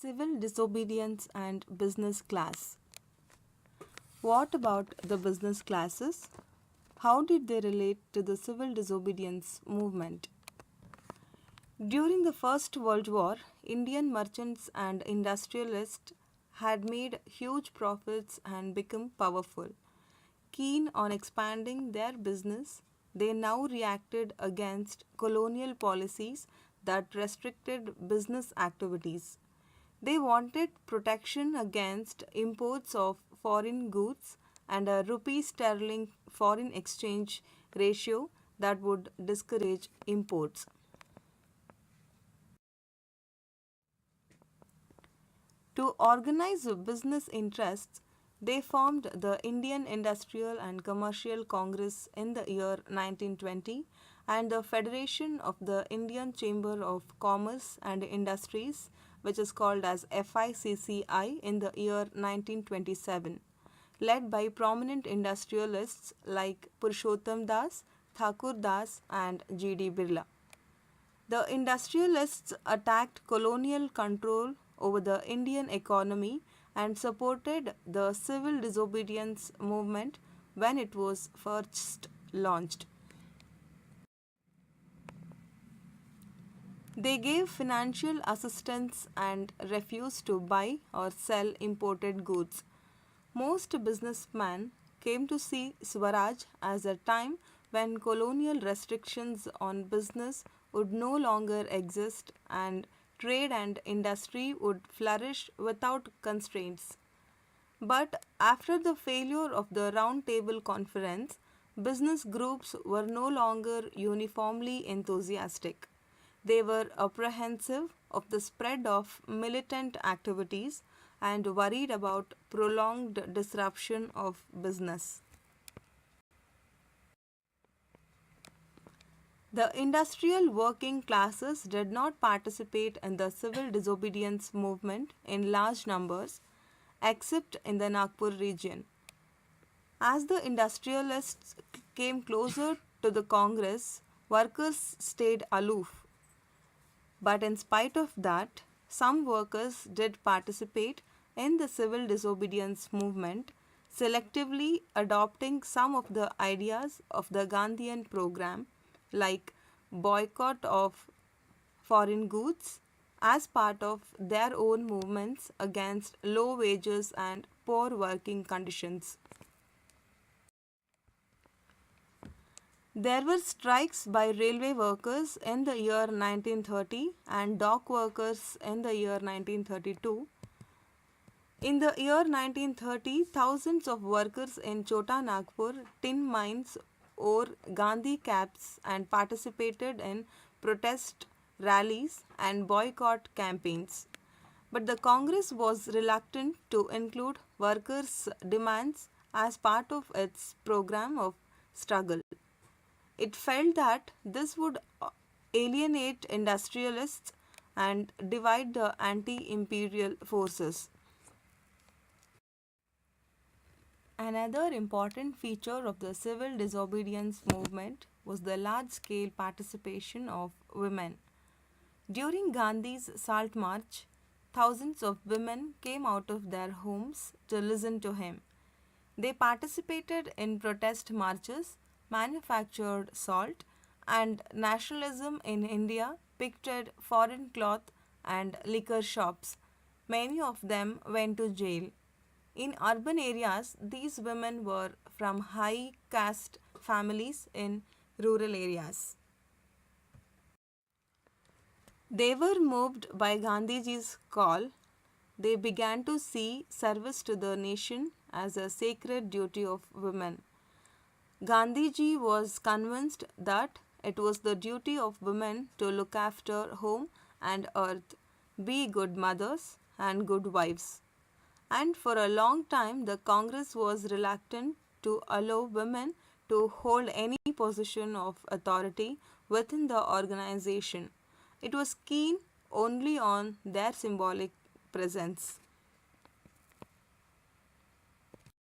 Civil disobedience and business class. What about the business classes? How did they relate to the civil disobedience movement? During the First World War, Indian merchants and industrialists had made huge profits and become powerful. Keen on expanding their business, they now reacted against colonial policies that restricted business activities. They wanted protection against imports of foreign goods and a rupee sterling foreign exchange ratio that would discourage imports. To organize business interests, they formed the Indian Industrial and Commercial Congress in the year 1920 and the Federation of the Indian Chamber of Commerce and Industries, which is called as FICCI, in the year 1927, led by prominent industrialists like Purushottam Das, Thakur Das, and G.D. Birla. The industrialists attacked colonial control over the Indian economy and supported the civil disobedience movement when it was first launched. They gave financial assistance and refused to buy or sell imported goods. Most businessmen came to see Swaraj as a time when colonial restrictions on business would no longer exist and trade and industry would flourish without constraints. But after the failure of the Round Table Conference, business groups were no longer uniformly enthusiastic. They were apprehensive of the spread of militant activities and worried about prolonged disruption of business. The industrial working classes did not participate in the civil disobedience movement in large numbers except in the Nagpur region. As the industrialists came closer to the Congress, workers stayed aloof. But in spite of that, some workers did participate in the civil disobedience movement, selectively adopting some of the ideas of the Gandhian program, like boycott of foreign goods, as part of their own movements against low wages and poor working conditions. There were strikes by railway workers in the year 1930 and dock workers in the year 1932. In the year 1930, thousands of workers in Chota Nagpur tin mines wore Gandhi caps and participated in protest rallies and boycott campaigns. But the Congress was reluctant to include workers' demands as part of its program of struggle. It felt that this would alienate industrialists and divide the anti imperial forces. Another important feature of the civil disobedience movement was the large scale participation of women. During Gandhi's Salt March, thousands of women came out of their homes to listen to him. They participated in protest marches, manufactured salt, and nationalism in India picketed foreign cloth and liquor shops. Many of them went to jail. In urban areas, these women were from high caste families in rural areas. They were moved by Gandhiji's call. They began to see service to the nation as a sacred duty of women. Gandhiji was convinced that it was the duty of women to look after home and earth, be good mothers and good wives. And for a long time, the Congress was reluctant to allow women to hold any position of authority within the organization. It was keen only on their symbolic presence.